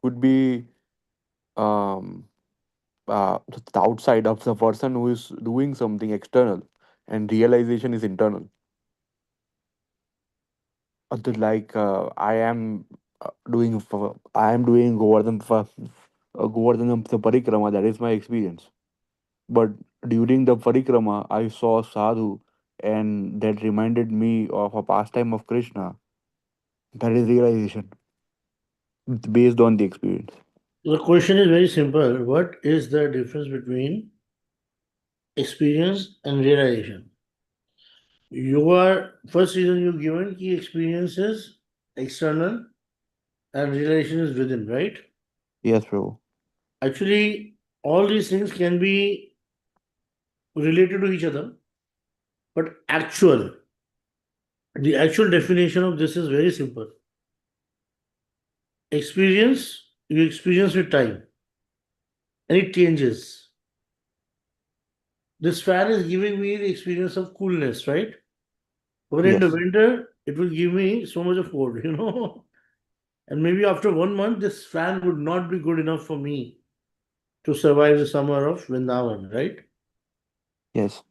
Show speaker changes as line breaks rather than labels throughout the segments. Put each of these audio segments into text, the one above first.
could be um, the outside of the person who is doing something external, and realization is internal. I am doing Govardhan the parikrama. That is my experience. But during the parikrama, I saw sadhu, and that reminded me of a pastime of Krishna. That is realization based on the experience.
The question is very simple. What is the difference between experience and realization? You are first reason you given key experience is external and realization is within, right?
Yes, bro.
Actually, all these things can be related to each other, but the actual definition of this is very simple. Experience, you experience with time and it changes. This fan is giving me the experience of coolness, right? But in the
Yes.
winter, it will give me so much of cold, And maybe after 1 month, this fan would not be good enough for me to survive the summer of Vrindavan, right?
Yes.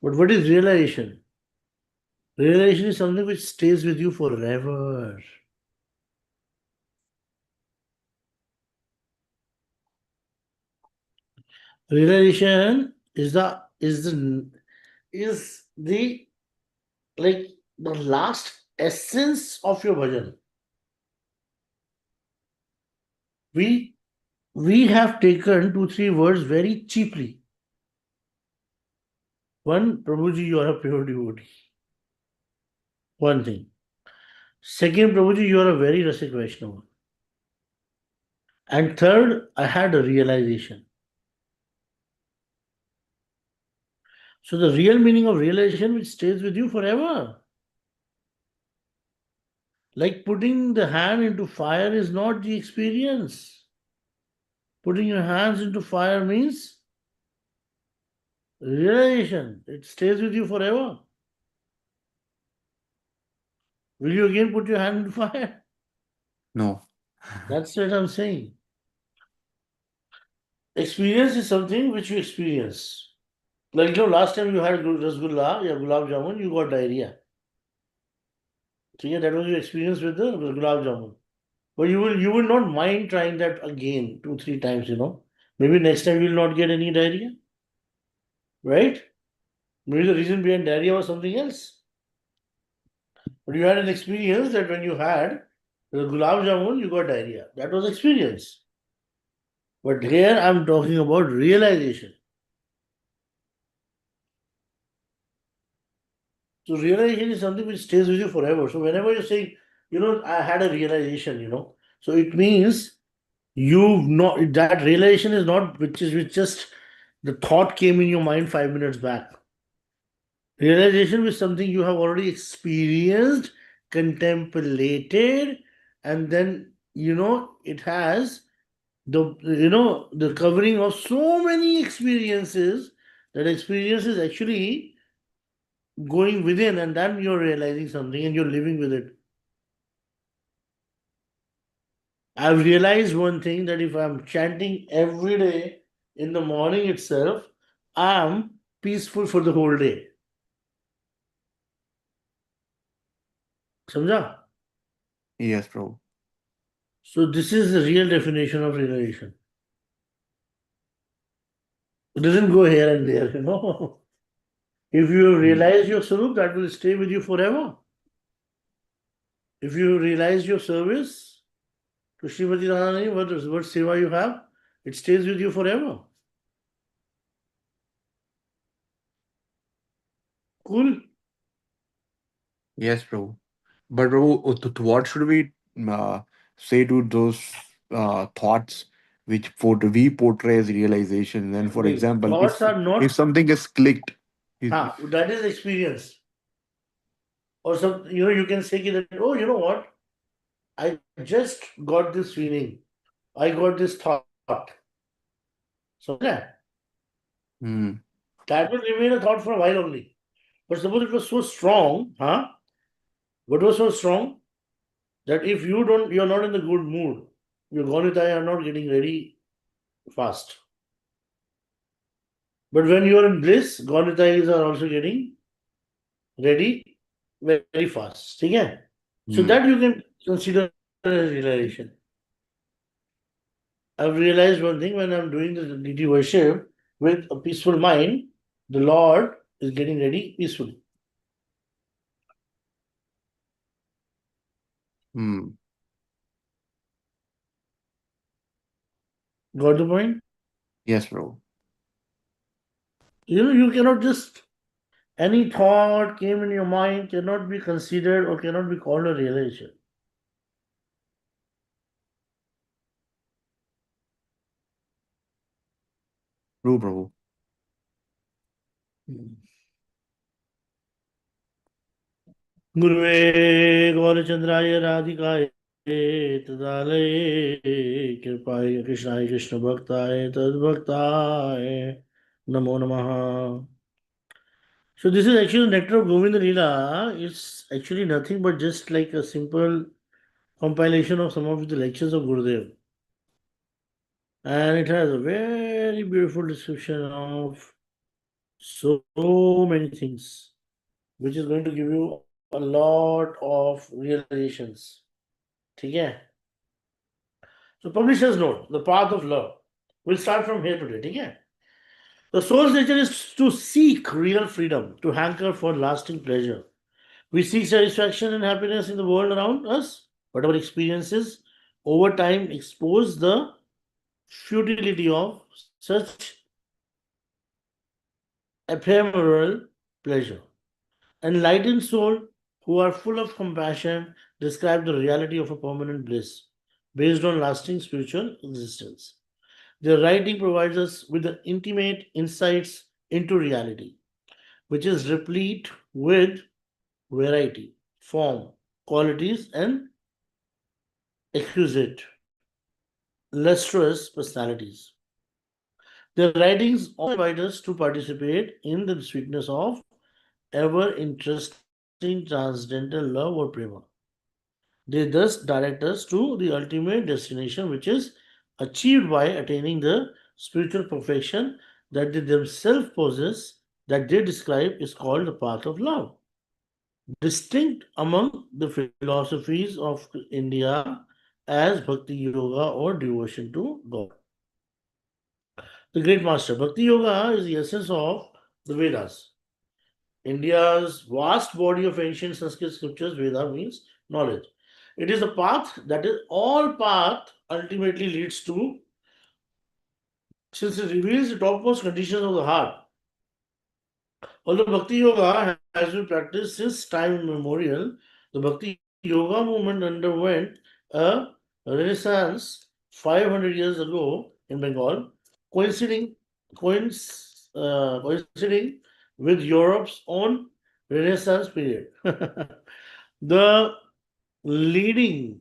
But what is realization? Realization is something which stays with you forever. Realization is the like the last essence of your bhajan. We we have taken two, three words very cheaply. One, Prabhuji, you are a pure devotee. One thing. Second, Prabhuji, you are a very Rasik Vaishnava. And third, I had a realization. So the real meaning of realization which stays with you forever. Like putting the hand into fire is not the experience. Putting your hands into fire means realization. It stays with you forever. Will you again put your hand into fire?
No.
That's what I'm saying. Experience is something which you experience. Like, last time you had rasgulla, yeah, gulab jamun, you got diarrhea. So, yeah, that was your experience with the gulab jamun. But you will not mind trying that again 2, 3 times. Maybe next time you'll not get any diarrhea, right? Maybe the reason behind diarrhea was something else. But you had an experience that when you had the gulab jamun, you got diarrhea. That was experience. But here I'm talking about realization. So realization is something which stays with you forever. So whenever you're saying, I had a realization. So it means you've not that realization is not which just the thought came in your mind 5 minutes back. Realization is something you have already experienced, contemplated, and then it has the covering of so many experiences that experience is actually going within, and then you're realizing something and you're living with it. I've realized one thing, that if I'm chanting every day in the morning itself, I'm peaceful for the whole day. Samjha?
Yes, bro.
So this is the real definition of realization. It doesn't go here and there. If you
Mm.
realize your Sarup, that will stay with you forever. If you realize your service to Srimati Radharani, what seva you have, it stays with you forever. Cool?
Yes, bro. But bro, what should we uh, say to those thoughts which we portray as realization? Then, for
Wait,
example,
thoughts are
if
not,
something is clicked,
that is experience. Or you can say that, oh, you know what? I just got this feeling. I got this thought. So
hmm,
that will remain a thought for a while only. But suppose it was so strong, what was so strong that if you're not in the good mood, your Gaunitai are not getting ready fast. But when you are in bliss, Gaunitais are also getting ready very fast. Okay? So
Hmm.
that you can consider as realization. I've realized one thing when I'm doing the deity worship with a peaceful mind, the Lord is getting ready peacefully.
Hmm.
Got the point?
Yes, bro.
You cannot just any thought came in your mind cannot be considered or cannot be called a realization.
True, bro.
गुरुवे गौरचंद्राय राधिकाय तदालये कृपाय कृष्णाय कृष्ण भक्ताय तद्भक्ताय नमो नमः. So this is actually nectar of Govind Leela. It's actually nothing but just like a simple compilation of some of the lectures of Gurudev. And it has a very beautiful description of so many things, which is going to give you a lot of realizations. Okay? So publisher's note, the path of love. We'll start from here today. Okay? The soul's nature is to seek real freedom, to hanker for lasting pleasure. We seek satisfaction and happiness in the world around us, but our experiences over time expose the futility of such ephemeral pleasure. Enlightened souls who are full of compassion describe the reality of a permanent bliss based on lasting spiritual existence. Their writing provides us with the intimate insights into reality, which is replete with variety, form, qualities, and exquisite, lustrous personalities. Their writings also invite us to participate in the sweetness of ever interesting transcendental love or prema. They thus direct us to the ultimate destination, which is achieved by attaining the spiritual perfection that they themselves possess, that they describe is called the path of love. Distinct among the philosophies of India as Bhakti Yoga or devotion to God. The great master. Bhakti Yoga is the essence of the Vedas. India's vast body of ancient Sanskrit scriptures, Veda means knowledge. It is a path that is all path ultimately leads to, since it reveals the topmost conditions of the heart. Although Bhakti Yoga has been practiced since time immemorial, the Bhakti Yoga movement underwent a renaissance 500 years ago in Bengal, coinciding, coinciding with Europe's own Renaissance period. the leading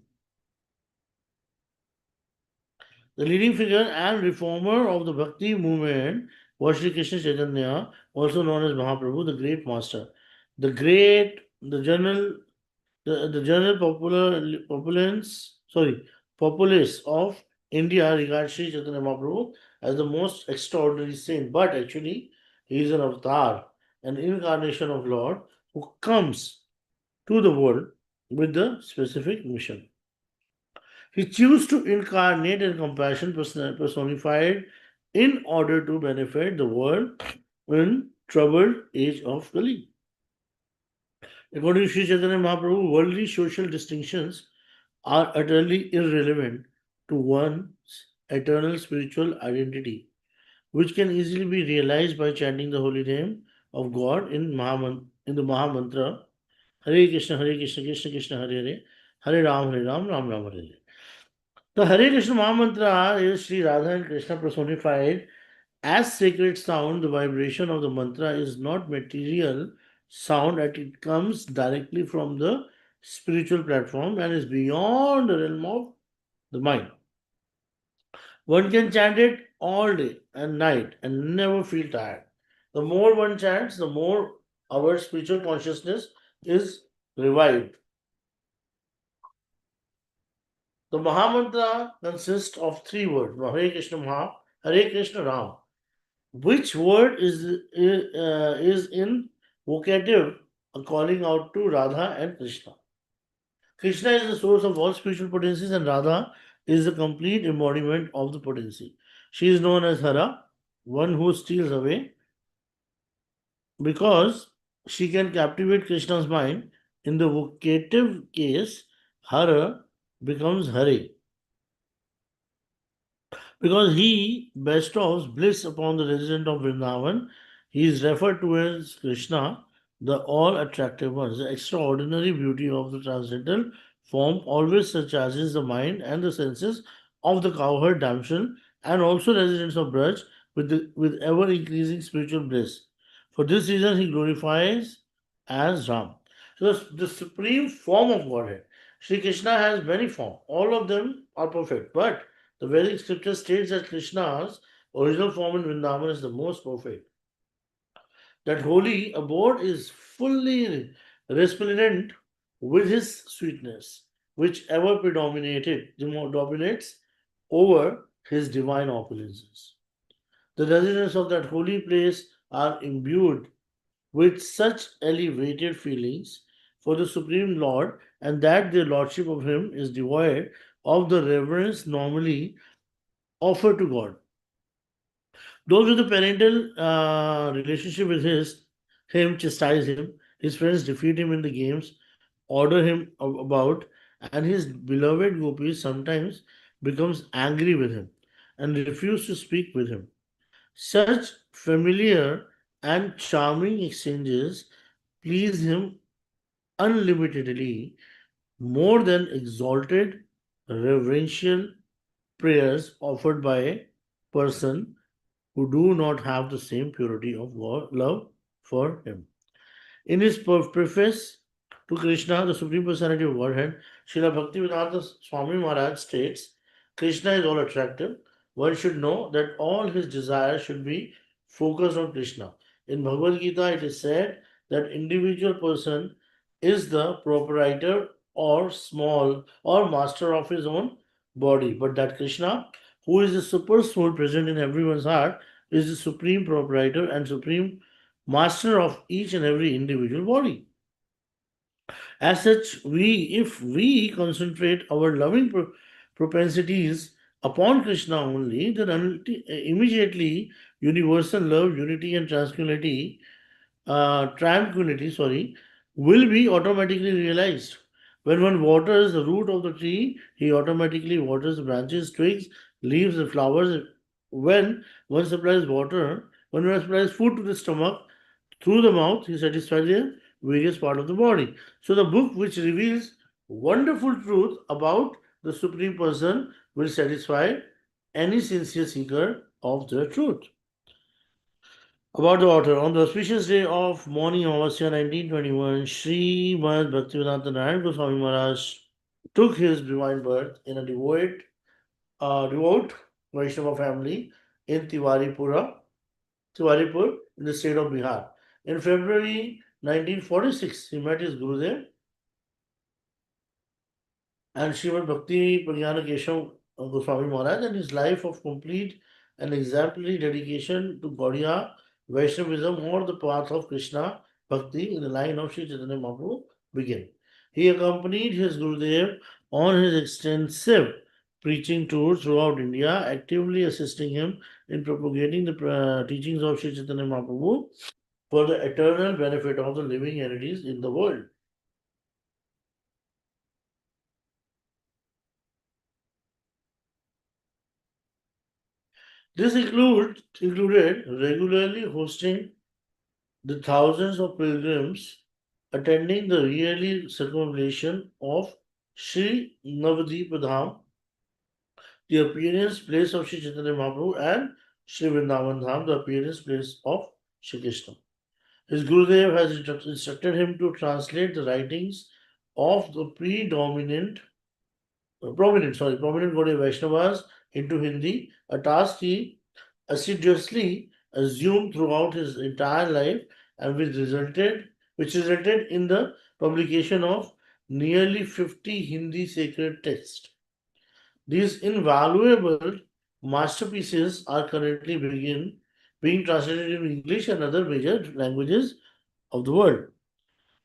the leading figure and reformer of the Bhakti movement was Sri Krishna Chaitanya, also known as Mahaprabhu, the great master. The general, the general populace of India regards Sri Chaitanya Mahaprabhu as the most extraordinary saint, but actually he is an avatar, an incarnation of Lord who comes to the world with the specific mission. He chose to incarnate in compassion personified in order to benefit the world in troubled age of Kali. According to Sri Chaitanya Mahaprabhu, worldly social distinctions are utterly irrelevant to one's eternal spiritual identity, which can easily be realized by chanting the holy name of God in the Mahamantra Hare Krishna, Krishna Krishna, Hare Hare, Hare Ram, Ram Ram, Hare Hare. The Hare Krishna Mahamantra is Sri Radha and Krishna personified as sacred sound. The vibration of the mantra is not material sound, and it comes directly from the spiritual platform and is beyond the realm of the mind. One can chant it all day and night and never feel tired. The more one chants, the more our spiritual consciousness is revived. The Mahamantra consists of three words: Hare Krishna Maha, Hare Krishna Ram. Which word is in vocative calling out to Radha and Krishna? Krishna is the source of all spiritual potencies, and Radha is the complete embodiment of the potency. She is known as Hara, one who steals away, because she can captivate Krishna's mind. In the vocative case, Hara becomes Hare, because he bestows bliss upon the resident of Vrindavan. He is referred to as Krishna, the all attractive one. The extraordinary beauty of the transcendental form always surcharges the mind and the senses of the cowherd damsel and also residents of Braj with ever increasing spiritual bliss. For this reason, he glorifies as Ram. So, the supreme form of Godhead. Sri Krishna has many forms. All of them are perfect, but the Vedic scripture states that Krishna's original form in Vrindavan is the most perfect. That holy abode is fully resplendent with his sweetness, which ever dominates over his divine opulences. The residents of that holy place are imbued with such elevated feelings for the Supreme Lord, and that their lordship of him is devoid of the reverence normally offered to God. Those with the parental relationship with him chastise him. His friends defeat him in the games, order him about, and his beloved gopis sometimes becomes angry with him and refuse to speak with him. Such familiar and charming exchanges please him unlimitedly more than exalted reverential prayers offered by a person who do not have the same purity of love for him. In his preface to Krishna, the Supreme Personality of Godhead, Srila Bhaktivedanta Swami Maharaj states, Krishna is all attractive. One should know that all his desires should be focused on Krishna. In Bhagavad Gita, it is said that individual person is the proprietor or small or master of his own body, but that Krishna, who is the super soul present in everyone's heart, is the supreme proprietor and supreme master of each and every individual body. As such, if we concentrate our loving propensities upon Krishna only, then immediately universal love, unity, and tranquility, will be automatically realized. When one waters the root of the tree, he automatically waters the branches, twigs, leaves, and flowers. When one supplies food to the stomach, through the mouth, he satisfies the various part of the body. So the book which reveals wonderful truth about the Supreme Person will satisfy any sincere seeker of the truth. About the author, on the auspicious day of morning Amavasya 1921, Srimad Bhaktivedanta Narayan Goswami Maharaj took his divine birth in a devout Vaishnava family in Tiwaripur in the state of Bihar. In February 1946, he met his Gurudev and Srimad Bhakti Prajnana Keshav Goswami Maharaj, and his life of complete and exemplary dedication to Gaudiya Vaishnavism or the path of Krishna Bhakti in the line of Sri Chaitanya Mahaprabhu began. He accompanied his Gurudev on his extensive preaching tour throughout India, actively assisting him in propagating the teachings of Sri Chaitanya Mahaprabhu for the eternal benefit of the living entities in the world. This included regularly hosting the thousands of pilgrims attending the yearly circumambulation of Sri Navadip Dham, the appearance place of Sri Chaitanya Mahaprabhu, and Sri Vrindavan Dham, the appearance place of Sri Krishna. His Gurudev has instructed him to translate the writings of the prominent Gaudiya Vaishnavas into Hindi, a task he assiduously assumed throughout his entire life, and which resulted in the publication of nearly 50 Hindi sacred texts. These invaluable masterpieces are currently being translated in English and other major languages of the world.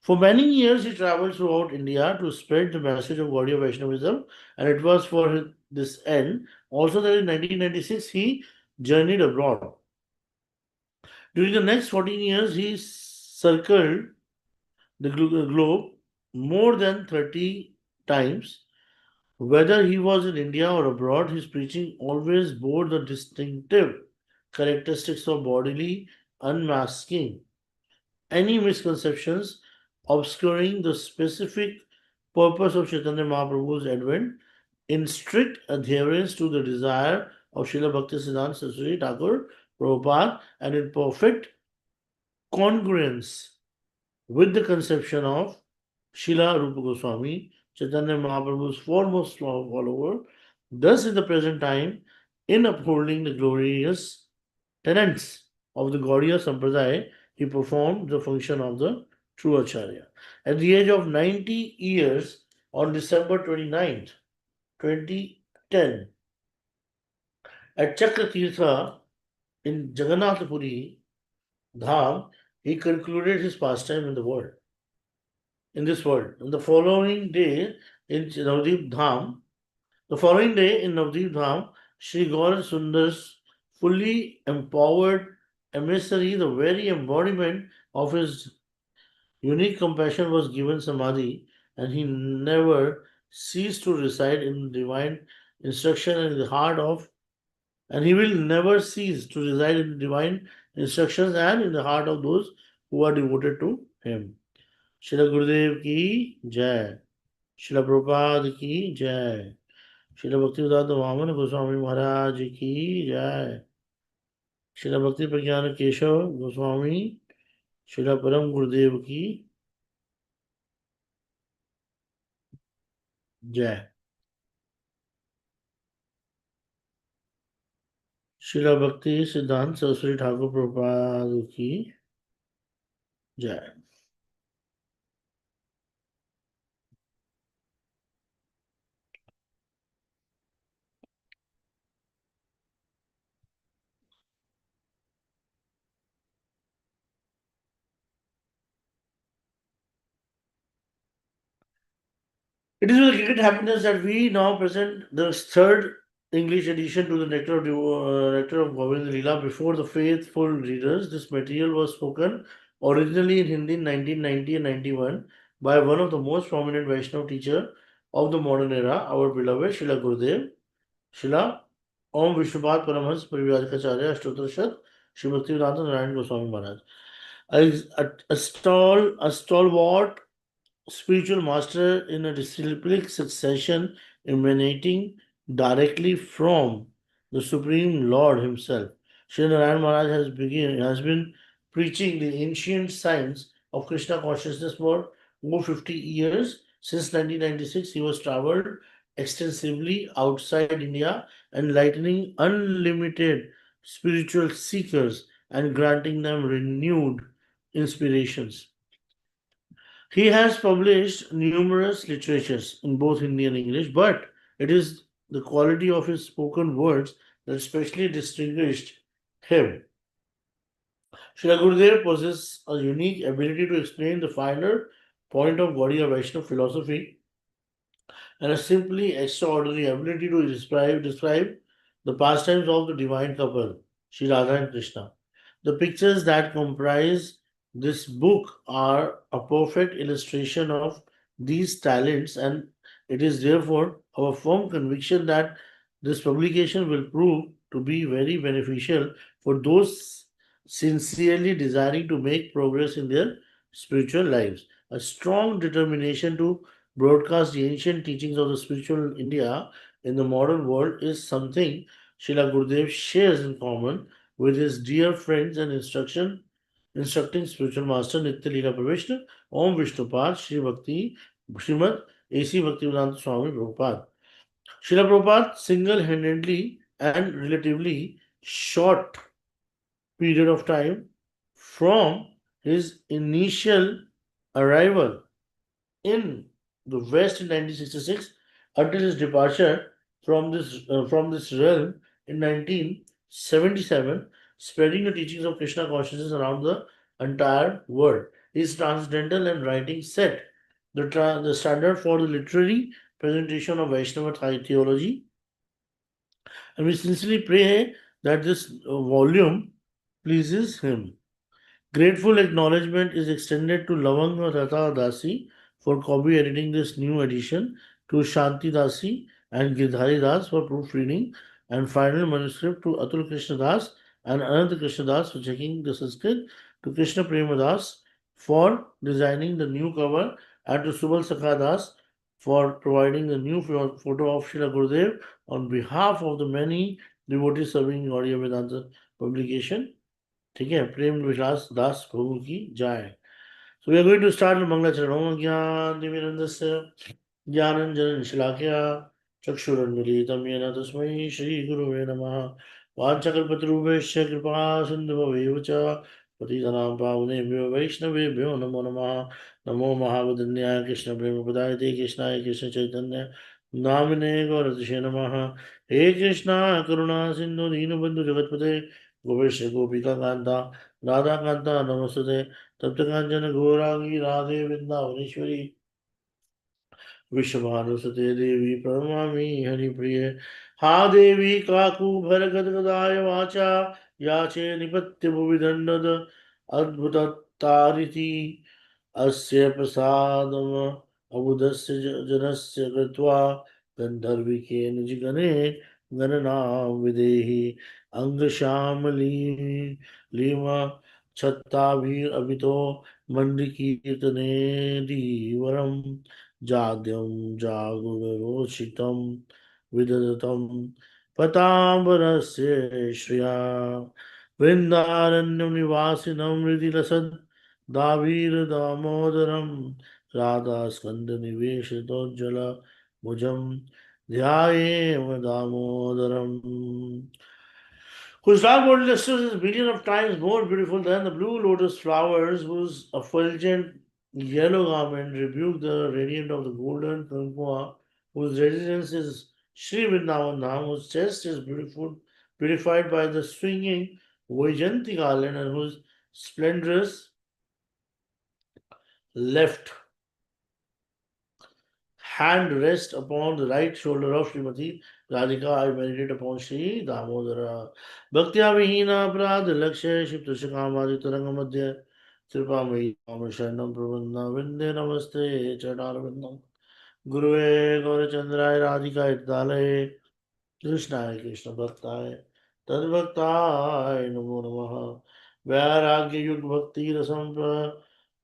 For many years, he traveled throughout India to spread the message of Gaudiya Vaishnavism, and it was for this end also that in 1996 he journeyed abroad. During the next 14 years, he circled the globe more than 30 times. Whether he was in India or abroad, his preaching always bore the distinctive characteristics of bodily unmasking any misconceptions obscuring the specific purpose of Chaitanya Mahaprabhu's advent in strict adherence to the desire of Srila Bhaktisiddhanta Saraswati Thakur Prabhupada and in perfect congruence with the conception of Srila Rupa Goswami, Chaitanya Mahaprabhu's foremost follower. Thus, in the present time, in upholding the glorious tenets of the Gaudiya Sampradaya, he performed the function of the true Acharya. At the age of 90 years, on December 29th, 2010, at Chakratirtha in Jagannath Puri Dham, he concluded his pastime in this world. And the following day in Navdeep Dham, Sri Gaura Sundar's fully empowered emissary, the very embodiment of his unique compassion, was given Samadhi, and he never ceased to reside in divine instruction and in the heart of, and he will never cease to reside in divine instructions and in the heart of those who are devoted to him. Shri Gurudev ki jai. Shri Prabhupada ki jai. Shri Bhaktivedanta Vaman Goswami Maharaj ki jai. Shri Bhakti Pragyana Keshav Goswami Shri Param Gurudev ki jai. Shri Bhakti Siddhanta Saraswati Thakur Prabhupada ki jai. It is with great happiness that we now present the third English edition to the Nectar of Govind Leela before the faithful readers. This material was spoken originally in Hindi in 1990 and 91 by one of the most prominent Vaishnava teacher of the modern era, our beloved Srila Gurudev, Srila Om Vishnupad Paramhans Parivrajakacharya Ashtotrashat Sri Bhaktivedanta Narayan Goswami Maharaj. A stalwart spiritual master in a disciplic succession emanating directly from the Supreme Lord Himself. Sri Narayan Maharaj has been preaching the ancient science of Krishna consciousness for over 50 years. Since 1996, he was traveled extensively outside India, enlightening unlimited spiritual seekers and granting them renewed inspirations. He has published numerous literatures in both Hindi and English, but it is the quality of his spoken words that especially distinguished him. Sri Gurudev possesses a unique ability to explain the finer point of Gaudiya Vaishnava philosophy and a simply extraordinary ability to describe the pastimes of the divine couple, Sri Radha and Krishna. The pictures that comprise this book are a perfect illustration of these talents, and it is therefore our firm conviction that this publication will prove to be very beneficial for those sincerely desiring to make progress in their spiritual lives. A strong determination to broadcast the ancient teachings of the spiritual India in the modern world is something Srila Gurudev shares in common with his dear friends and instructing spiritual master Nitya Leela Pravishna, Om Vishnupad, Sri Bhakti, Srimad A.C. Bhaktivedanta Swami Prabhupada. Srila Prabhupada single-handedly and relatively short period of time from his initial arrival in the West in 1966 until his departure from this realm in 1977, spreading the teachings of Krishna consciousness around the entire world. His transcendental and writing set the standard for the literary presentation of Vaishnava theology, and we sincerely pray that this volume pleases him. Grateful acknowledgement is extended to Lavang Ratha Dasi for copy editing this new edition, to Shanti Dasi and Girdhari Das for proofreading, and final manuscript to Atul Krishna Das and Anant Krishna Das for checking the Sanskrit, to Krishna Prema Das for designing the new cover, and to Subal Sakha Das for providing the new photo of Srila Gurudev on behalf of the many devotees serving Audio Vedanta publication. ठीक है, प्रेम विलास दास प्रभु की जाए. So we are going to start with Mangalacharanam Jnanatimirandasya Jnananjana Shalakya Chakshurunmilitam Yena Tasmai Shri Guruve Namaha Vanchakalpatarubhesya Kripa Sindhuvave Vacha Patitanam Pavunebhyo Vaishnavebhyo Namo Namaha Namo Mahavadanyaya Krishna Prema Padayate Krishnaya Krishna Chaitanya Namine Gauratishe Namaha He Krishna Karuna Sindhu Deenabandhu Jagatpate Gopesh Gopika Kanta Radha Kanta Namaste तप्त कांचन गौरांगी राधे वृंदावनेश्वरी विश्वभानुसुते देवी प्रणमामि हरिप्रिय. हा देवी काकू भरगदगदाय वाचा याचे निपत्य भुवि दण्डद अद्भुततारिति अस्य प्रसादम अबुधस्य जनस्य कृत्वा गन्धर्विकेन जिगणे गणनां विदेहि अंगश्यामली Lima छत्ताभिरभितो मण्डकीर्तने धीवरम् जाड्यं जागुरोषितं विदधतं पताम्बरस्य Shriya वृन्दारण्यं निवासिनं हृदि लसद् दावीरदामोदरं राधास्कन्दनिवेशितोज्ज्वल भुजं ध्यायेम दामोदरम्. Whose dark body luster is a billion of times more beautiful than the blue lotus flowers, whose effulgent yellow garment rebuke the radiant of the golden Kankua, whose residence is Sri Vrindavan Dham, whose chest is beautiful, purified by the swinging Vaijanti garland, and whose splendorous left hand rest upon the right shoulder of Srimati Radhika. I meditate upon Sri Damodara. Bhaktya Vihina Prad Lakshya Shiptushkamadi Taranga Madhya Tripamai Sharanam Prabandha Vinde Namaste Chadarvindam Guruve Gaurachandraya Radhika Itdalaye Krishnaaya Krishna Bhaktaye Tadbhaktaye Namo Namaha Vairagya Yug Bhakti Rasam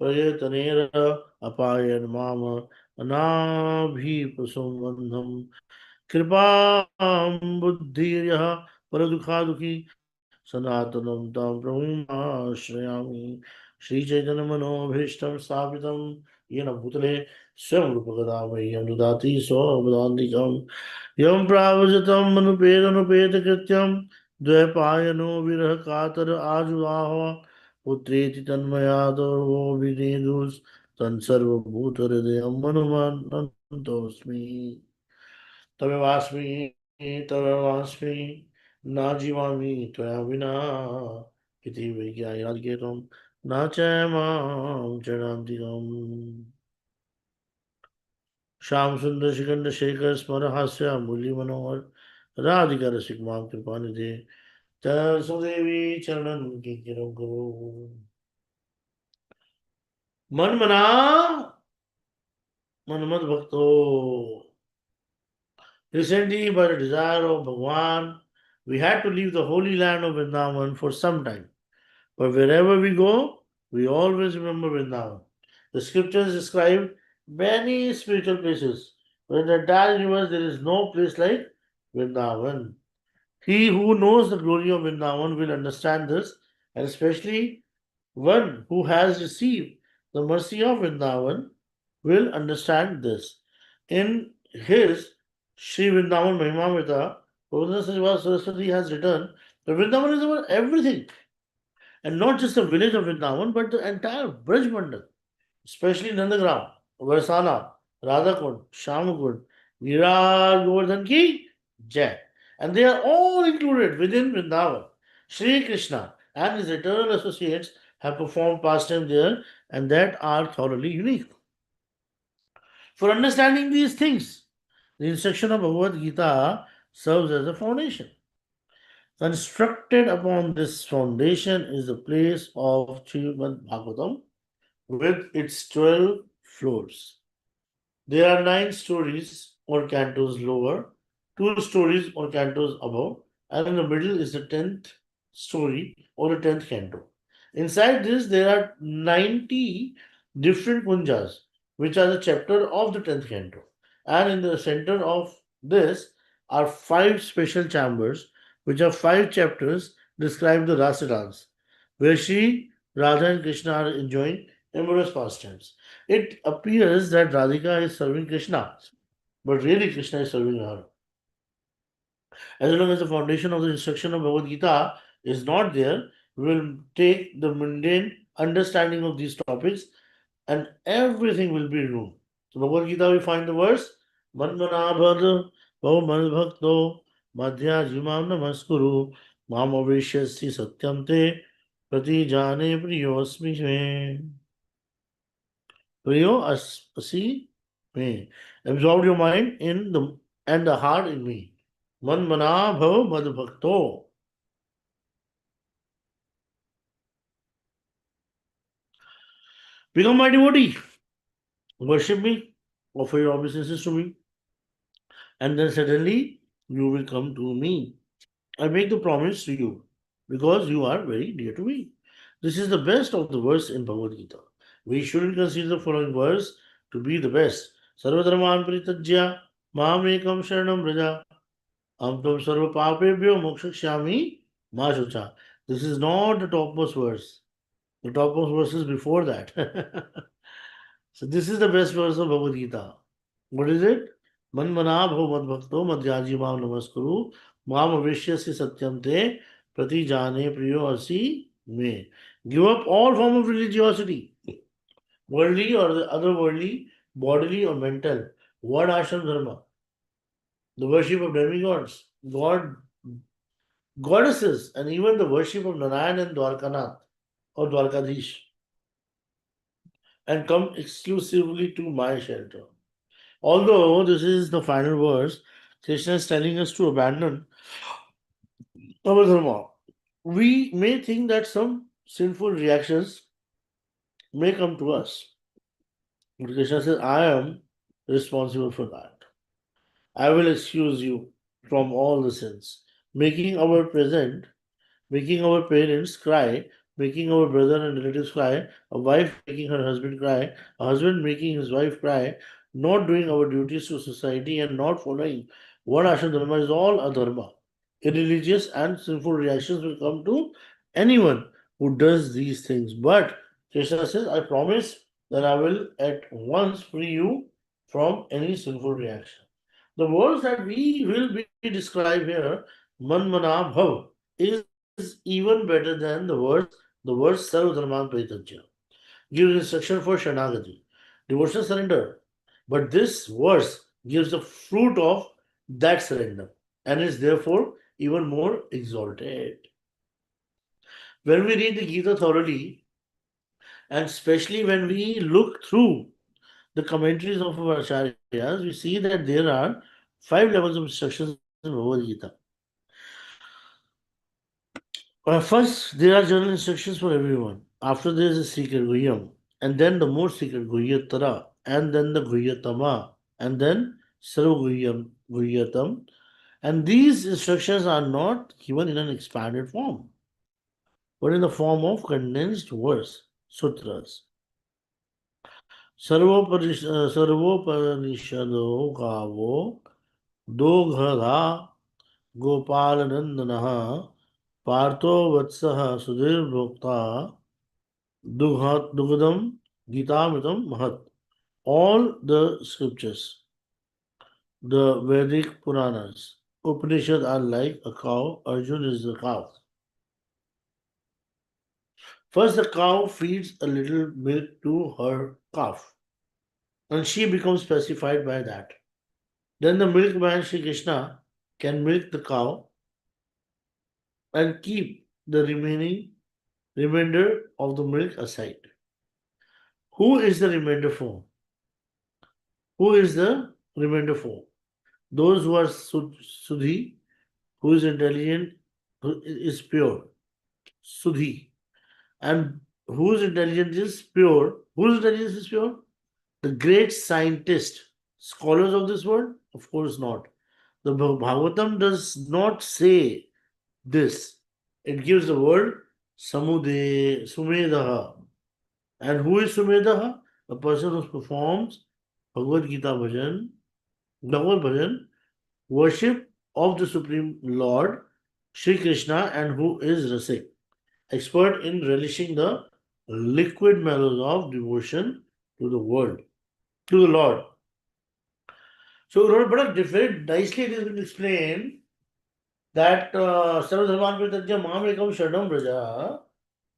Prayetanera Apayan Mama अनाभिप्रसंबंधम कृपां बुद्धिर्यः परदुःखादुःखी सनातनं तं प्रभुमाश्रयामि. श्रीचैतन्यमनोभीष्टं स्थापितं येन भूतले स्वयं रूपकदा मह्यं ददाति स्वपदान्तिकं यं प्रावजतं मनुपेदनुपेतकृत्यं द्वैपायनो विरह कातर आजुआह पुत्रेति तन्मया तोभिनेदुस् तत्सर्वभूतहृदयं मनुमानन्तोऽस्मि. तमेवास्मि तमेवास्मि न जीवामि त्वया विना इति विज्ञायादिकेतं न च मां चरान्तिकम्. श्याम सुंदर शिखंड शेखर स्मर हास्य मूल्य मनोहर राधिका रसिक मां कृपा निधे सुदेवी चरणन की किरम करो. मन मना मनमत भक्तो. Recently, by the desire of Bhagwan, we had to leave the holy land of Vrindavan for some time. But wherever we go, we always remember Vrindavan. The scriptures describe many spiritual places, but in the entire universe there is no place like Vrindavan. He who knows the glory of Vrindavan will understand this, and especially one who has received the mercy of Vrindavan will understand this. In his Sri Vrindavan Mahimamrita, Rabindranath Saraswati has written that Vrindavan is about everything, and not just the village of Vrindavan, but the entire Braj Mandal, especially Nandagram, Varsana, Radhakund, Shamakund, Virat Govardhan Ki. Jai. And they are all included within Vrindavan. Sri Krishna and his eternal associates have performed pastime there and that are thoroughly unique. For understanding these things, the instruction of Bhagavad Gita serves as a foundation. Constructed upon this foundation is the place of Srimad Bhagavatam with its 12 floors. There are 9 stories or cantos lower, 2 stories or cantos above, and in the middle is the 10th story or the 10th canto. Inside this, there are 90 different kunjas, which are the chapter of the 10th canto. And in the center of this are 5 special chambers, which are 5 chapters describe the Rasa dance, where Sri Radha and Krishna are enjoying amorous pastimes. It appears that Radhika is serving Krishna, but really Krishna is serving her. As long as the foundation of the instruction of Bhagavad Gita is not there, we will take the mundane understanding of these topics and everything will be ruined. So Bhagavad Gita we find the verse Manmanabhad Bhakto Madhya Jimam Namaskuru Mam Avishyasi Satyam Te Prati Jane Priyosmi Me. Priyo Asi Me. Absorb your mind in the and the heart in me. Man Mana Bhav Mad Bhakto. Become my devotee. Worship me. Offer your obeisances to me. And then suddenly you will come to me. I make the promise to you because you are very dear to me. This is the best of the verse in Bhagavad Gita. We shouldn't consider the following verse to be the best. Sarvadharman Pritajya Mamekam Sharanam Raja Am Tam Sarva Papebhyo Mokshakshyami Ma Shucha. This is not the topmost verse. The topmost verse is before that. So this is the best verse of Bhagavad Gita. What is it? Man mana bhav mad bhakto madhyaji mam namaskuru mam avishyasi satyam te prati jane priyo asi me. Give up all form of religiosity, worldly or the otherworldly, bodily or mental, word ashram dharma, the worship of demigods, goddesses, and even the worship of Narayan and Dwarkanath or Dwarkadish, and come exclusively to my shelter. Although this is the final verse, Krishna is telling us to abandon our dharma. We may think that some sinful reactions may come to us. But Krishna says, I am responsible for that. I will excuse you from all the sins. Making our present, making our parents cry, making our brother and relatives cry, a wife making her husband cry, a husband making his wife cry, not doing our duties to society and not following one ashram dharma is all adharma. Irreligious and sinful reactions will come to anyone who does these things. But Krishna says, I promise that I will at once free you from any sinful reaction. The words that we will be described here, man mana bhav, is even better than the words Sarvadharman Paritajya. Gives instruction for Shanagati, devotional surrender. But this verse gives the fruit of that surrender and is therefore even more exalted. When we read the Gita thoroughly, and especially when we look through the commentaries of our acharyas, we see that there are 5 levels of instructions in Bhagavad Gita. First, there are general instructions for everyone. After there is a secret Guhyam, and then the more secret Guhyatara, and then the Guhyatama, and then Sarva Guhyatam. And these instructions are not given in an expanded form, but in the form of condensed verse, sutras. सर्वोपनिषदो गावो दोघधा गोपालनंदनः पार्थो वत्सः सुधीर्भोक्ता दुग्धम गीतामृतम महत्. All the scriptures, the Vedic Puranas, Upanishads are like a cow. Arjun is the cow. First, the cow feeds a little milk to her calf, and she becomes pacified by that. Then the milkman Sri Krishna can milk the cow and keep the remainder of the milk aside. Who is the remainder for? Who is the remainder for? Those who are Sudhi, who is intelligent, who is pure. Sudhi. And whose intelligence is pure? Whose intelligence is pure? The great scientist, scholars of this world? Of course not. The Bhagavatam does not say this. It gives the word Sumedaha. And who is Sumedaha? A person who performs Bhagavad Gita bhajan, Bhagavad bhajan, worship of the Supreme Lord, Sri Krishna, and who is Rasik, expert in relishing the liquid mellows of devotion to the world, to the Lord. So, but very nicely it has been explained that Sarvadharman Pritajya Mahamekam Sharanam Braja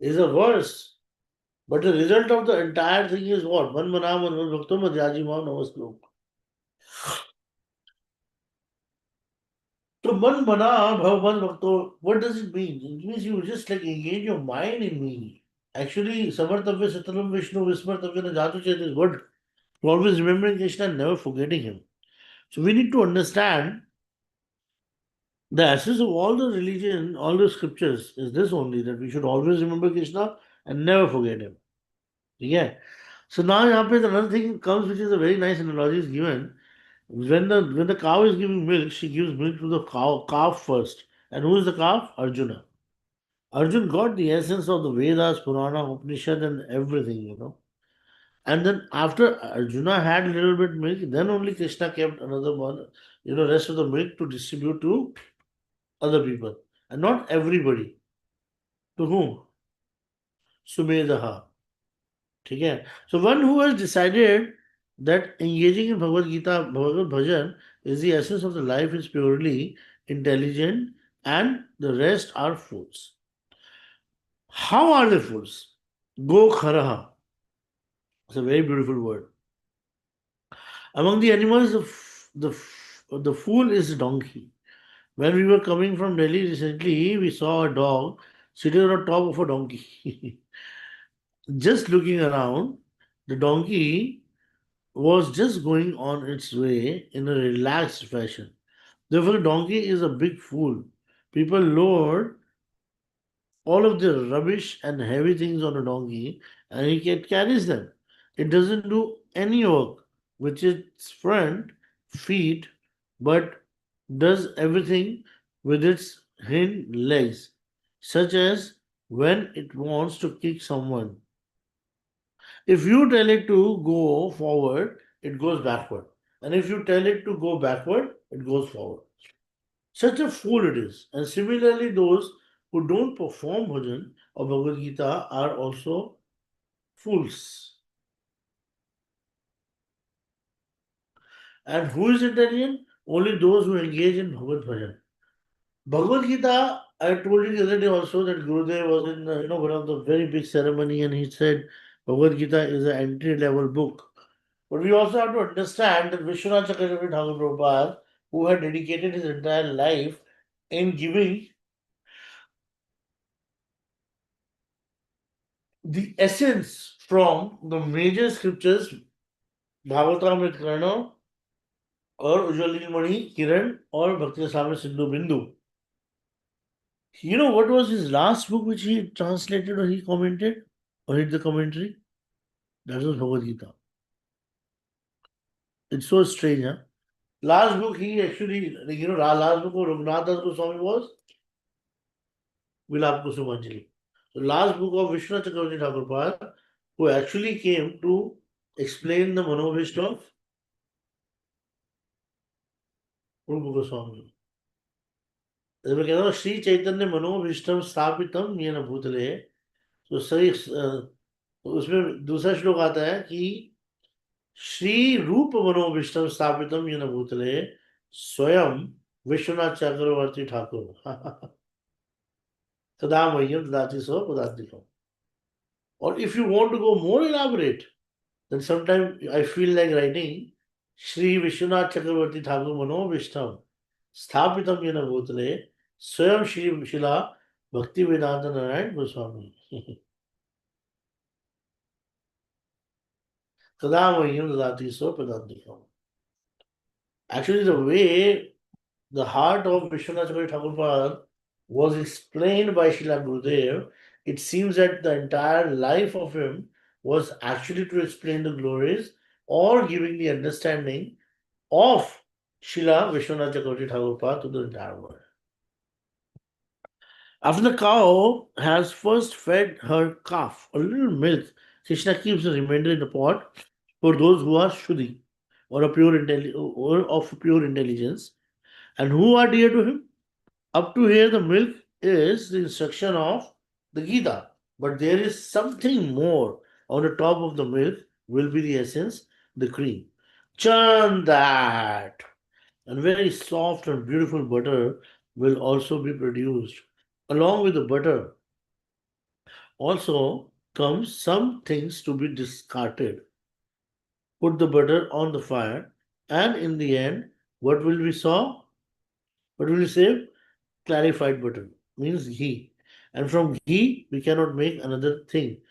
is a verse. But the result of the entire thing is what? Man Manam Man Bhakto Madhyaji Mam Namaslok. So Man Mana Bhagavan Bhakto, what does it mean? It means you just like engage your mind in me. Actually, Samartavya Sataram Vishnu Vismartavya Jatu Chet is what? Always remembering Krishna and never forgetting him. So we need to understand the essence of all the religion, all the scriptures is this only, that we should always remember Krishna and never forget him. Yeah. So now यहाँ पे another thing comes, which is a very nice analogy is given. When the cow is giving milk, she gives milk to the calf first. And who is the calf? Arjuna. Arjun got the essence of the Vedas, Purana, Upanishad, and everything. And then after Arjuna had a little bit milk, then only Krishna kept another one, rest of the milk to distribute to other people. And not everybody. To whom? Sumedaha. Okay? So one who has decided that engaging in Bhagavad Gita, Bhagavad Bhajan is the essence of the life is purely intelligent and the rest are fools. How are they fools? Go kharaha. It's a very beautiful word. Among the animals, the fool is a donkey. When we were coming from Delhi recently, we saw a dog sitting on top of a donkey. Just looking around, the donkey was just going on its way in a relaxed fashion. Therefore, the donkey is a big fool. People load all of the rubbish and heavy things on a donkey and carries them. It doesn't do any work with its front feet, but does everything with its hind legs, such as when it wants to kick someone. If you tell it to go forward, it goes backward. And if you tell it to go backward, it goes forward. Such a fool it is. And similarly, those who don't perform bhajan or Bhagavad Gita are also fools. And who is intelligent? Only those who engage in Bhagavad Bhajan. Bhagavad Gita, I told you the other day also that Gurudev was in one of the very big ceremony and he said Bhagavad Gita is an entry level book. But we also have to understand that Vishwanath Chakravarti Thakur Prabhupada, who had dedicated his entire life in giving the essence from the major scriptures, Bhagavatam Karna or Ujjwal Mani Kiran or Bhakti Rasamrita Sindhu Bindu. You know what was his last book which he translated or he commented or did the commentary? That was Bhagavad Gita. It's so strange, huh? Last book he actually, last book of Raghunath Das Goswami was Vilap Kusumanjali. So last book of Vishnu Chakravarti Thakur Prabhupada, who actually came to explain the Manobhishta of Rupa Goswami. जब मैं कहता हूँ श्री चैतन्य मनोभीष्टम स्थापितम येन भूतले, तो सही उसमें दूसरा श्लोक आता है कि श्री रूप मनोभीष्टम स्थापितम येन भूतले स्वयं विश्वनाथ चक्रवर्ती ठाकुर तदा मह्यम ददाति सो पदार्थिकम. Or if you want to go more elaborate, then sometimes I feel like writing Shri Vishwanath Chakravarti Thakur Manobhishtam स्थापितम येन भूतले स्वयं श्री शिला भक्ति वेदांत नारायण गोस्वामी तदा मह्यम ददाति सो पदान्तिकम. Actually, the way the heart of Vishwanath Chakravarti Thakur was explained by Srila Gurudev, it seems that the entire life of him was actually to explain the glories or giving the understanding of Srila Vishwanath Chakravarti Thakur to the entire world. After the cow has first fed her calf a little milk, Krishna keeps the remainder in the pot for those who are Shuddhi or, or of pure intelligence and who are dear to him. Up to here, the milk is the instruction of the Gita, but there is something more on the top of the milk, will be the essence, the cream. Churn that, and very soft and beautiful butter will also be produced. Along with the butter, also comes some things to be discarded. Put the butter on the fire, and in the end, what will we saw? What will we save? Clarified butter means ghee. And from ghee, we cannot make another thing.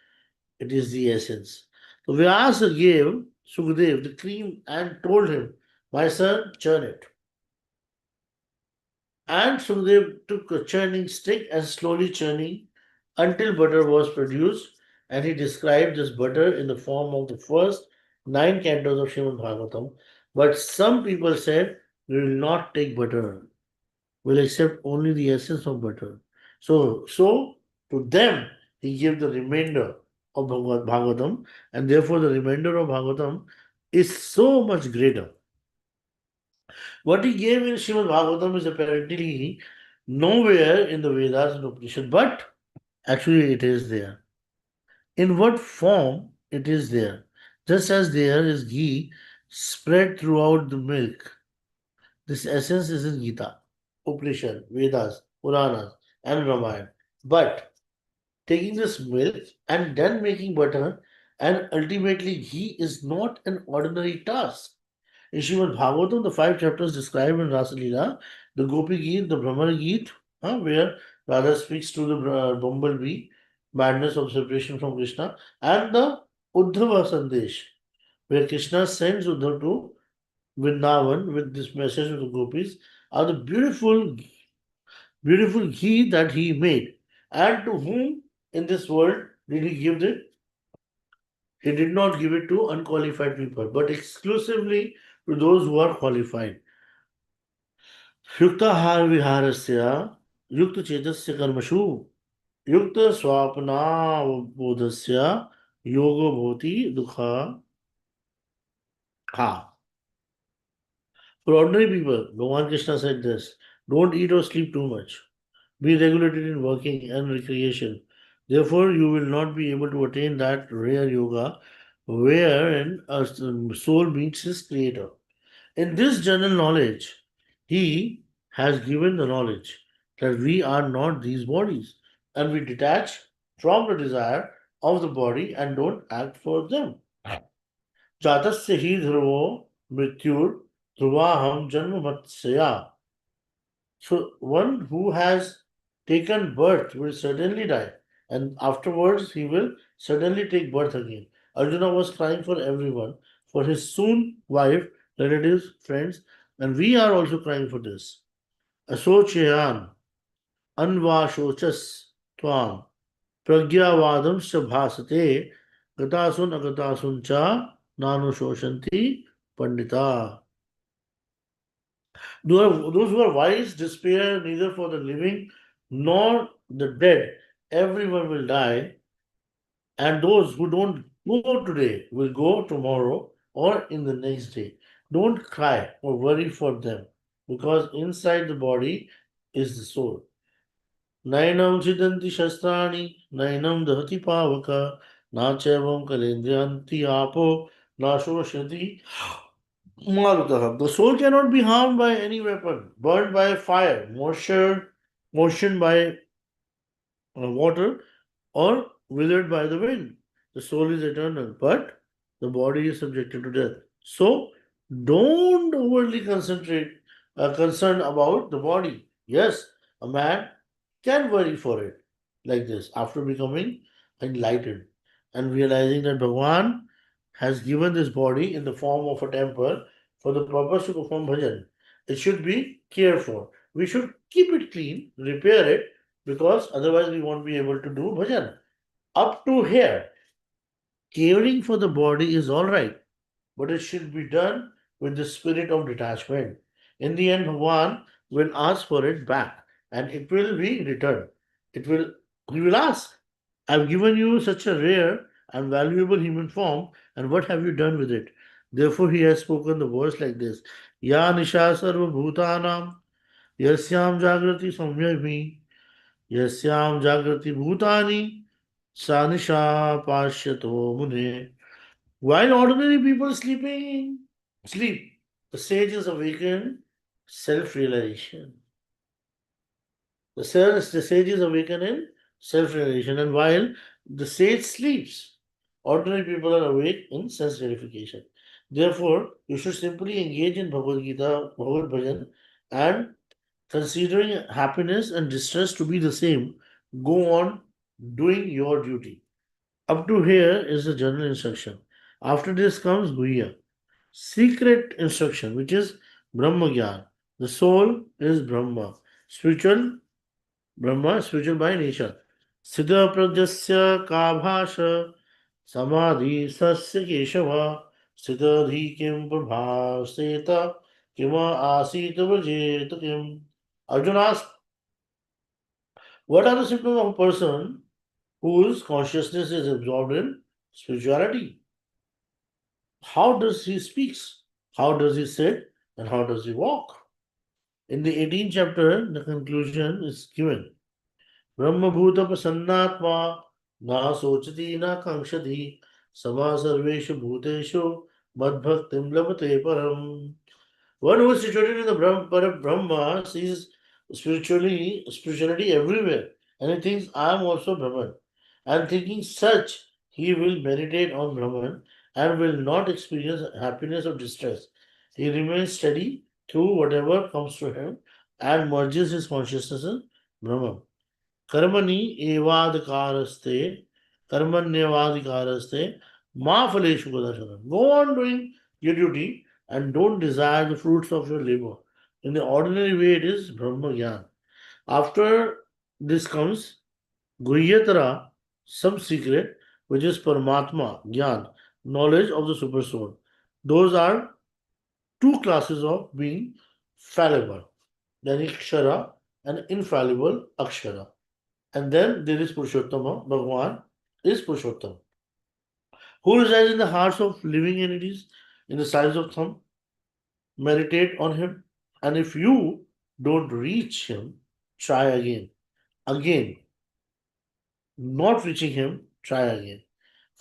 It is the essence. So Vyasa gave Sukhdev the cream and told him, my son, churn it. And Sukhdev took a churning stick and slowly churning until butter was produced. And he described this butter in the form of the first 9 cantos of Srimad Bhagavatam. But some people said, we will not take butter, will accept only the essence of butter. So to them, he gave the remainder of Bhagavatam, and therefore the remainder of Bhagavatam is so much greater. What he gave in Srimad Bhagavatam is apparently nowhere in the Vedas and Upanishad, but actually it is there. In what form it is there? Just as there is ghee spread throughout the milk, this essence is in Gita, Upanishad, Vedas, Puranas, and Ramayana. But taking this milk and then making butter and ultimately ghee is not an ordinary task. In Srimad Bhagavatam, the 5 chapters described in Rasa Leela, the Gopi Geet, the Brahmana Geet, where Radha speaks to the bumblebee, madness of separation from Krishna, and the Uddhava Sandesh, where Krishna sends Uddhav to Vrindavan with this message of the gopis, are the beautiful ghee that he made. And to whom in this world did he give it? He did not give it to unqualified people, but exclusively to those who are qualified. युक्ताहार विहारस्य युक्त चेतस्य कर्मसु युक्त स्वापनावबोधस्य योगो भवति दुःख. Ha. For ordinary people, Bhagavan Krishna said this: don't eat or sleep too much. Be regulated in working and recreation. Therefore, you will not be able to attain that rare yoga wherein a soul meets his creator. In this general knowledge, he has given the knowledge that we are not these bodies and we detach from the desire of the body and don't act for them. जातस्य ही ध्रुवो मृत्युर ध्रुवाहम जन्म Matsya. So one who has taken birth will certainly die, and afterwards he will certainly take birth again. Arjuna was crying for everyone, for his soon wife, relatives, friends, and we are also crying for this. Asochayan anvashochas tvam pragyavadam bhasate gatasun agatasun cha nanushoshanti pandita. Those who are wise despair neither for the living nor the dead. Everyone will die, and those who don't go today will go tomorrow or in the next day. Don't cry or worry for them, because inside the body is the soul. Nainam chidanti shastrani, nainam dahati pavaka, na chevam kalendryanti apo, na shoshati Marutaha. The soul cannot be harmed by any weapon, burned by fire, motioned by water, or withered by the wind. The soul is eternal, but the body is subjected to death. So, don't overly concentrate concerned about the body. Yes, a man can worry for it like this after becoming enlightened and realizing that Bhagwan has given this body in the form of a temple for the purpose to perform bhajan. It should be cared for. We should keep it clean, repair it, because otherwise we won't be able to do bhajan. Up to here, caring for the body is all right, but it should be done with the spirit of detachment. In the end, Bhagwan will ask for it back and it will be returned. It will He will ask, I've given you such a rare and valuable human form, and what have you done with it? Therefore, he has spoken the words like this: Ya Nisha Sarva Bhutanam, Yasyam Jagrati Samyami, Yasyam Jagrati Bhutani, Sa Nisha Pashyato Mune. While ordinary people sleep, the sages awaken self-realization. The sages awaken in self-realization, and while the sage sleeps, ordinary people are awake in sense gratification. Therefore, you should simply engage in Bhagavad Gita, Bhagavad Bhajan, and considering happiness and distress to be the same, go on doing your duty. Up to here is the general instruction. After this comes Guhya, secret instruction, which is Brahma Gyan. The soul is Brahma, spiritual Brahma, spiritual by nature. Siddha Prajasya Kabhasha Samadhi Sasya Keshava Siddhadhi Kim Prabhaseta Kima Asita Vrajeta Kim. Arjuna asks, what are the symptoms of a person whose consciousness is absorbed in spirituality? How does he speaks? How does he sit? And how does he walk? In the 18th chapter, the conclusion is given. Brahmabhuta prasannatma na sochati na kankshati sama sarveshu bhuteshu madbhaktim labate param. One who is situated in the Brahma sees spirituality everywhere, and he thinks, I am also Brahman. And thinking such, he will meditate on Brahman and will not experience happiness or distress. He remains steady through whatever comes to him and merges his consciousness in Brahman. कर्मणि एवाधिकारस्ते कर्मण्येवाधिकारस्ते मा फलेषु कदाचन. Go on doing your duty and don't desire the fruits of your labor. In the ordinary way, it is Brahma Gyan. After this comes Guhyatara, some secret, which is Paramatma Gyan, knowledge of the Super Soul. Those are two classes of being fallible, the Ikshara and infallible Akshara. And then there is Purushottama, Bhagwan is Purushottam, who resides in the hearts of living entities in the size of thumb. Meditate on him, and if you don't reach him, try again. Again, not reaching him, try again.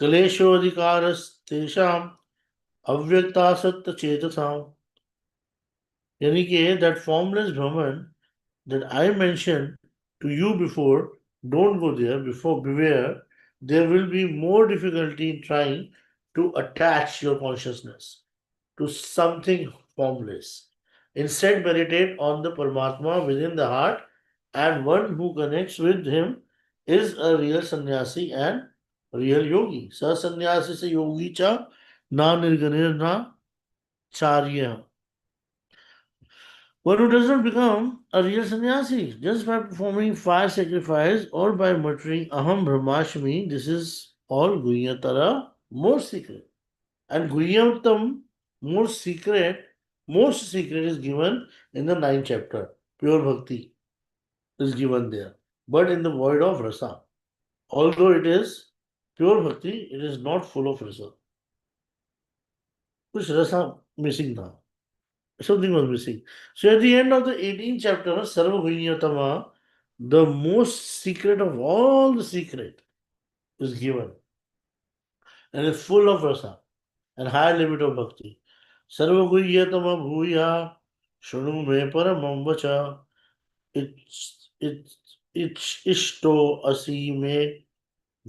Kaleshodikaras tesham avyaktasat chetasam. यानी कि that formless Brahman that I mentioned to you before, don't go there, before beware, there will be more difficulty in trying to attach your consciousness to something formless. Instead, meditate on the Paramatma within the heart, and one who connects with him is a real sannyasi and real yogi. Sa sannyasi se yogi cha na nirganir na charya. One who does not become a real sannyasi just by performing fire sacrifice or by muttering Aham Brahmashmi, this is all Guhyatara, more secret. And Guhyatam, most secret is given in the ninth chapter. Pure Bhakti is given there. But in the void of rasa. Although it is pure Bhakti, it is not full of rasa. Which rasa missing now. Something was missing. So at the end of the 18th chapter, Sarva Guhyatama, the most secret of all the secret is given and is full of rasa and high limit of bhakti. Sarva Guhyatama Bhuya Shunu Me Paramam Vacha it's Ishto Asi Me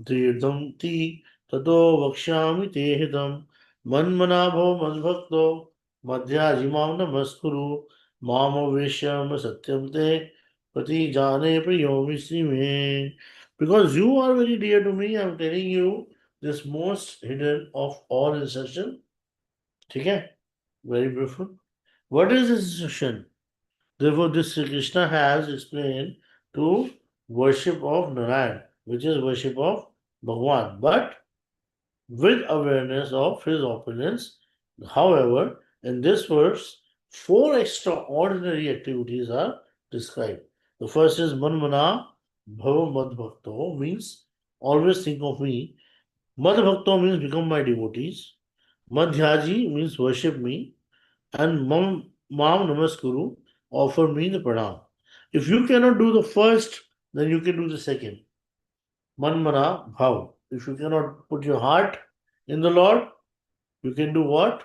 Dridamti Tato Vakshami Tehidam Manmanabho Madbhakto Madhyajimam Namaskuru Mamaveshyam Satyam Te Pati Jane Priyomi Me. Because you are very dear to me, I am telling you this most hidden of all instruction. Okay? Very beautiful. What is this instruction? Therefore, this Sri Krishna has explained to worship of Narayan, which is worship of Bhagwan, but with awareness of his opponents. However, in this verse, four extraordinary activities are described. The first is Manmana Bhava Mad Bhakto, means always think of me. Mad Bhakto means become my devotees. Madhyaji means worship me. And Mam Namaskuru, offer me the pranam. If you cannot do the first, then you can do the second. Manmana Bhav. If you cannot put your heart in the Lord, you can do what?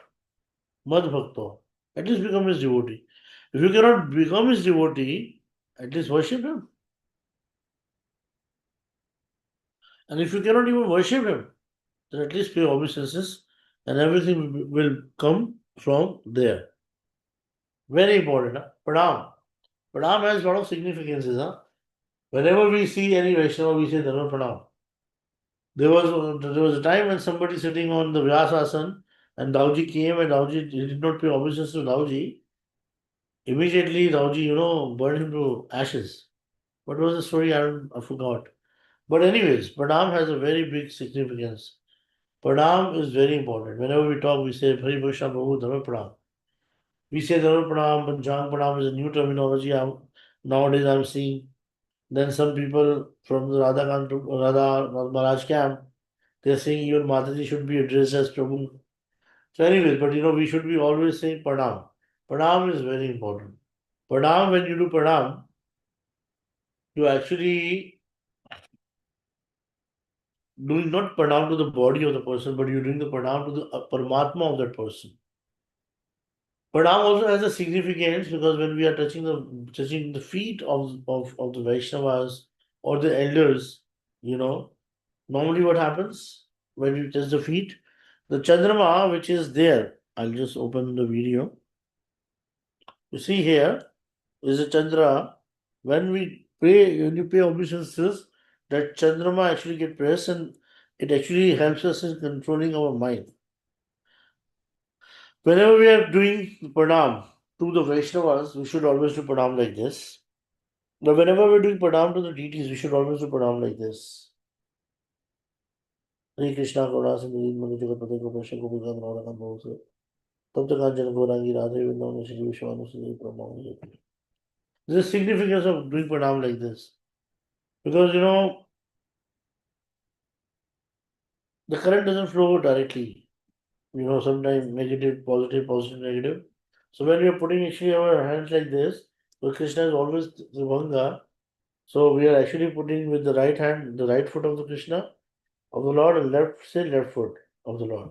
Mad Bhakta. At least become his devotee. If you cannot become his devotee, at least worship him. And if you cannot even worship him, then at least pay obeisances and everything will come from there. Very important. Huh? Pranam. Pranam has a lot of significances. Huh? Whenever we see any Vaishnava, we say Dharma Pranam. There was a time when somebody sitting on the Vyasasana and Dauji came and Dauji did not pay obeisance to Dauji. Immediately, Dauji, burned him to ashes. What was the story? I forgot. But anyways, Pranam has a very big significance. Pranam is very important. Whenever we talk, we say Hari Vaishna Prabhu Dharma Pranam. We say Dharma Pranam, Panchang Pranam is a new terminology nowadays I'm seeing. Then some people from the Radha Maharaj camp, they're saying even Mataji should be addressed as Prabhu. So anyways, but we should be always saying Pranam. Pranam is very important. Pranam, when you do Pranam, you actually doing not pranam to the body of the person, but you're doing the pranam to the Paramatma of that person. Pranam also has a significance because when we are touching the feet of the Vaishnavas or the elders, normally what happens when you touch the feet, the Chandrama which is there, I'll just open the video. You see here is a Chandra. When you pay obeisances, that Chandrama actually get pressed and it actually helps us in controlling our mind. Whenever we are doing pranam to the Vaishnavas, we should always do pranam like this. But whenever we're doing pranam to the deities, we should always do pranam like this. Hare Krishna Karuna Sindhu Mani Jagat Pate Gopesha Gopika Narakan Bhavase Tapta Kanchana Gaurangi Radhe Vrindavan Shri Vishwanu Sri Pranam. There's a significance of doing pranam like this. Because the current doesn't flow directly. Sometimes negative, positive, positive, negative. So when we are putting actually our hands like this, so Krishna is always Trivanga. So we are actually putting with the right hand, the right foot of the Krishna, of the Lord, and left foot of the Lord.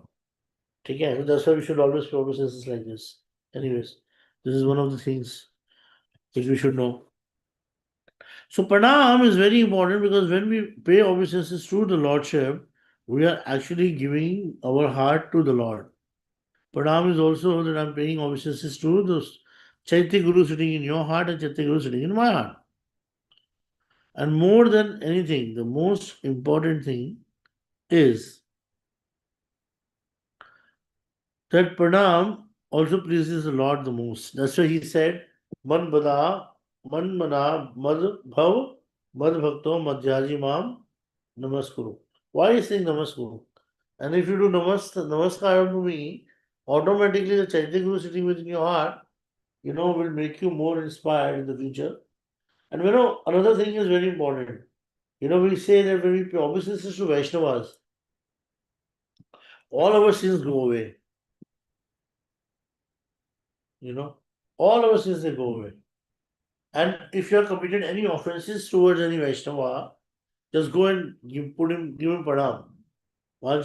Okay, so that's why we should always pay obeisances like this. Anyways, this is one of the things which we should know. So pranam is very important because when we pay obeisances to the Lordship, we are actually giving our heart to the Lord. Pranam is also that I'm paying obeisances to the Chaitya Guru sitting in your heart and Chaitya Guru sitting in my heart. And more than anything, the most important thing is that pranam also pleases the Lord the most. That's why he said, Man mana, Mad Bhav, Mad Bhakto, Madhyaji Mam, Namaskuru. Why is saying Namaskuru? And if you do Namaskar to me, automatically the Chaitya Guru sitting within your heart, will make you more inspired in the future. And another thing is very important. We say that when we pay obeisances to Vaishnavas, all our sins go away. All our sins they go away. And if you have committed any offenses towards any Vaishnava, just go and give him pranam. I'm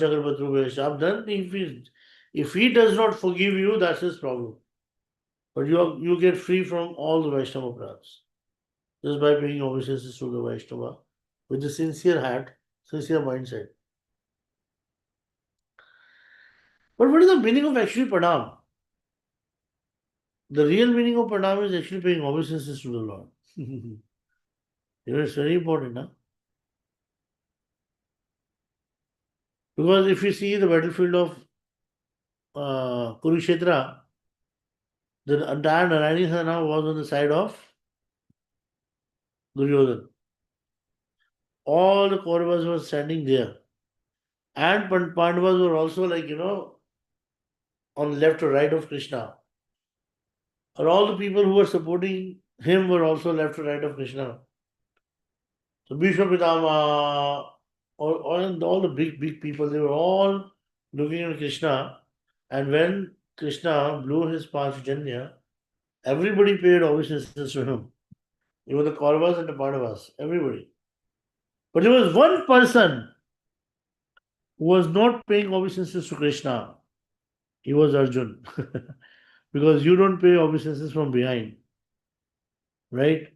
done. If he does not forgive you, that's his problem. But you get free from all the Vaishnava prayers just by paying obeisances to the Vaishnava with a sincere heart, sincere mindset. But what is the meaning of actually pranam? The real meaning of pranam is actually paying obeisances to the Lord. It's very important, huh? Because if you see the battlefield of Kurukshetra, the entire Narayani Sena was on the side of Duryodhana. All the Kauravas were standing there. And Pandavas were also like, on left or right of Krishna. And all the people who were supporting him were also left or right of Krishna. So Bhishma Pitama, all the big people, they were all looking at Krishna. And when Krishna blew his Panchajanya, everybody paid obeisances to him. Even the Kauravas and the Pandavas, everybody. But there was one person who was not paying obeisances to Krishna. He was Arjun. Because you don't pay obeisances from behind, right?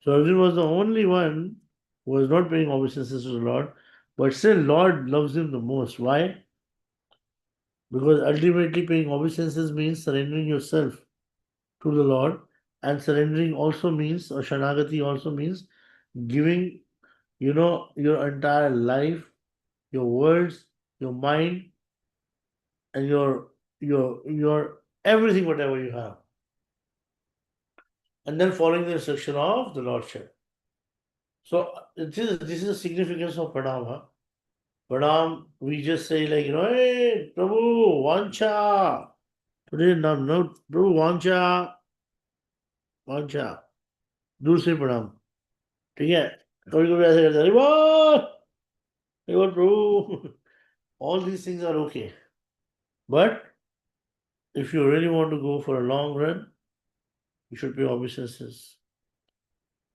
So Arjun was the only one who was not paying obeisances to the Lord, but still Lord loves him the most. Why? Because ultimately paying obeisances means surrendering yourself to the Lord, and surrendering also means, or Shanagati also means giving, your entire life, your words, your mind, and your everything, whatever you have, and then following the instruction of the Lordship. So this is the significance of pranam. Huh? Pranam, we just say like, hey, Prabhu, Vancha. Today, no, Prabhu, Vancha, Vancha. दूर से प्रणाम. ठीक है. कभी कभी ऐसे करते हैं, अरे वाह, अरे वाह प्रभु. All these things are okay. But if you really want to go for a long run, you should pay obeisances.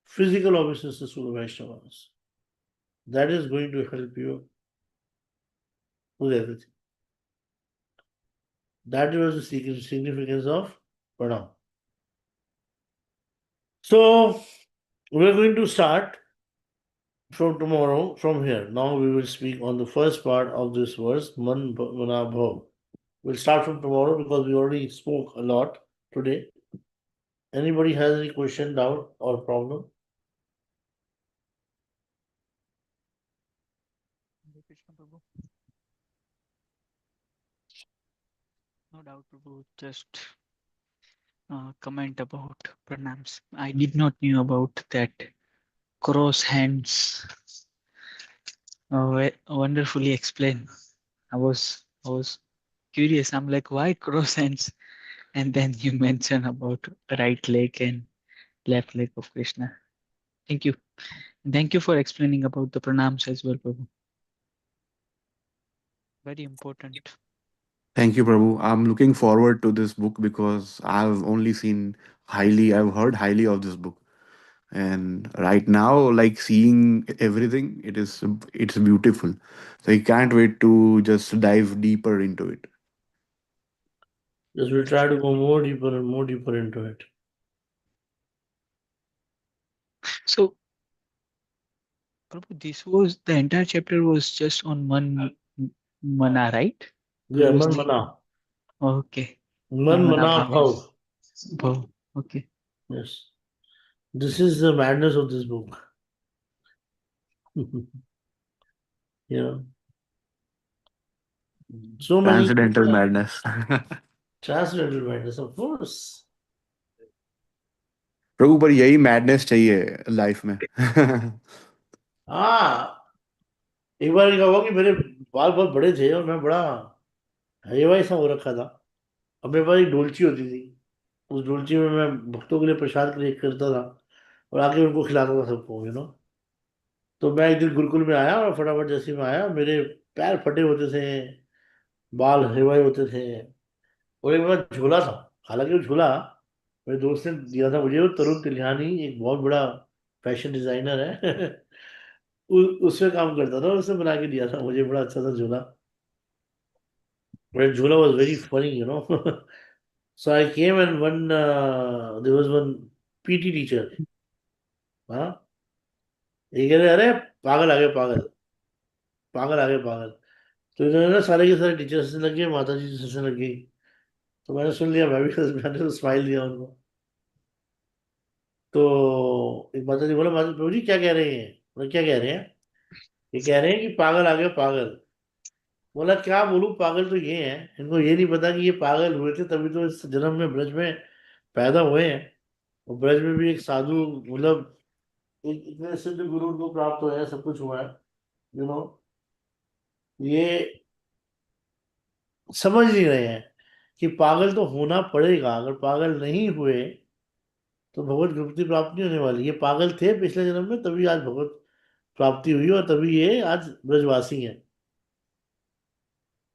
Physical obeisances to the Vaishnavas. That is going to help you with everything. That was the significance of pranam. So we're going to start from tomorrow, from here. Now we will speak on the first part of this verse, Man Mana Bhav. We'll start from tomorrow because we already spoke a lot today. Anybody has any question, doubt, or problem?
Hare Krishna, Prabhu. No doubt, Prabhu. Just comment about pranams. I did not knew about that cross hands. Wonderfully explained. I was curious. I'm like, why cross hands? And then you mention about right leg and left leg of Krishna. Thank you. Thank you for explaining about the pranams as well, Prabhu. Very important.
Thank you, Prabhu. I'm looking forward to this book because I've only seen I've heard highly of this book. And right now, like seeing everything, it's beautiful. So I can't wait to just dive deeper into it.
Just we'll try to go more deeper and more deeper into it.
So, Prabhu, this was the entire chapter was just on one mana, right?
Yeah, man
Previously.
mana.
Okay.
Man
Mana
mana
bhav.
bhav.
Bhav. Okay.
Yes. This is the madness of this book. Yeah. So many
Transcendental madness.
transcendental madness, of course.
प्रभु पर यही madness चाहिए life में.
हाँ, एक बार क्या हुआ कि मेरे बाल बहुत बड़े थे और मैं बड़ा हयवाई सा हो रखा था. अब मेरे पास एक डोलची होती थी. उस डोलची में मैं भक्तों के लिए प्रसाद कलेक्ट करता था और आके उनको खिलाता था सबको. तो मैं एक दिन गुरुकुल में आया और फटाफट जैसे ही मैं आया, मेरे पैर फटे होते थे, बाल हेवाए होते थे, और एक मेरा झोला था. हालांकि वो झोला मेरे दोस्त ने दिया था मुझे. वो तरुण तिलियानी एक बहुत बड़ा फैशन डिजाइनर है. उसमें काम करता था, उसने बना के दिया था मुझे बड़ा अच्छा सा झोला. But झोला was very funny. So I came and there was one PT teacher. हाँ, ये कह रहे अरे पागल आ गए पागल, पागल आ गए पागल. तो इन्होंने ना सारे के सारे टीचर्स से लग गए, माता जी से लग गई. तो मैंने सुन लिया, मैं भी मैंने तो स्माइल दिया उनको। तो एक माता जी बोला, माता प्रभु जी क्या कह रहे हैं? बोला क्या कह रहे हैं? ये कह रहे हैं कि पागल आ गया पागल। बोला क्या बोलूं, पागल तो ये हैं, इनको ये नहीं पता कि ये पागल हुए थे तभी तो इस जन्म में ब्रज में पैदा हुए हैं। और ब्रज में भी एक साधु, मतलब एक इतने सिद्ध गुरु उनको प्राप्त हुए हैं, सब कुछ हुआ है, यू नो। ये समझ नहीं रहे हैं कि पागल तो होना पड़ेगा, अगर पागल नहीं हुए तो भगवत कृपा प्राप्त नहीं होने वाली। ये पागल थे पिछले जन्म में, तभी आज भगवत प्राप्ति हुई और तभी ये आज ब्रजवासी हैं।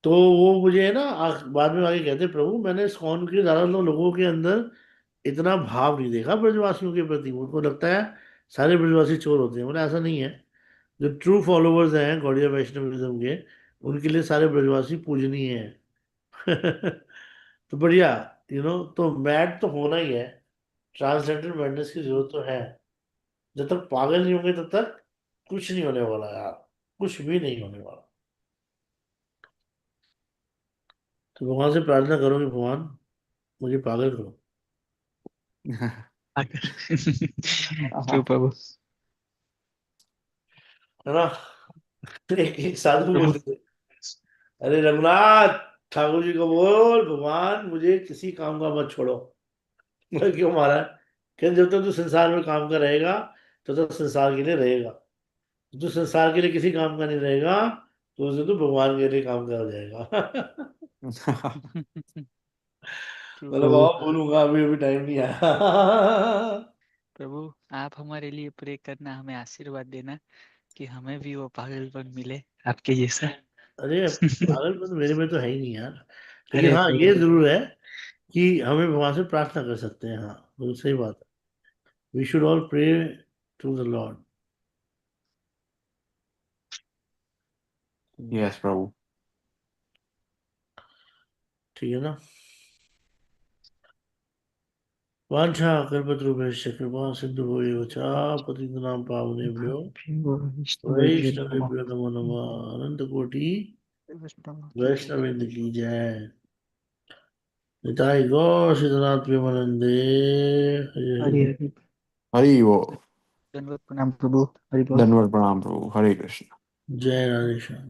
तो वो मुझे ना बाद में आगे कहते, प्रभु मैंने इस्कॉन के ज्यादा लोगों के अंदर इतना भाव नहीं देखा ब्रजवासियों के प्रति। उनको लगता है सारे ब्रजवासी चोर होते हैं। बोले ऐसा नहीं है, जो ट्रू फॉलोवर्स हैं गौड़िया वैष्णविज्म के, उनके लिए सारे ब्रजवासी पूजनीय हैं। तो बढ़िया, तो मैड तो होना ही है, ट्रांसजेंडर मैडनेस की जरूरत तो है। जब तक पागल नहीं होंगे तब तक कुछ नहीं होने वाला यार, कुछ भी नहीं होने वाला। तो भगवान से प्रार्थना करो कि भगवान मुझे पागल करो।
आकर ट्रू
हाँ,
प्रभु।
है ना? एक साधु
प्रभु
बोलते थे, अरे रघुनाथ, ठाकुर जी को बोल भगवान मुझे किसी काम का मत छोड़ो। मैं क्यों महाराज? कहते जब तक तू संसार में काम का रहेगा तब तक संसार के लिए रहेगा। तू संसार के लिए किसी काम का नहीं रहेगा तो उसे तू भगवान के लिए काम का हो जाएगा।
ट्रू
बोले
प्रभु।
बाबा बोलूंगा, अभी अभी टाइम नहीं आया।
प्रभु आप हमारे लिए प्रे करना, हमें आशीर्वाद देना कि हमें भी वो पागलपन मिले आपके जैसा।
अरे पागलपन मेरे में तो है ही नहीं यार। लेकिन
अरे
हाँ ये
प्रभु।
जरूर है कि हमें भगवान से प्रार्थना कर सकते हैं। हाँ बिल्कुल सही बात है। We should all pray to the lord.
Yes प्रभु।
ठीक है ना? वांछा कल्पतरुभ्यश्च कृपा सिंधु भूयो च पतितनां पावनेभ्यो वैष्णवेभ्यो नमो नमः। अनंत कोटि वैष्णवेंद्र की जय। निताई गौर सीधनाथ प्रेमानंदे। हरे हरे।
हरि हरि।
हरि वो।
दंडवत प्रणाम प्रभु। हरि बोल।
धन्यवाद प्रणाम प्रभु। हरे कृष्ण।
जय राधेश्याम।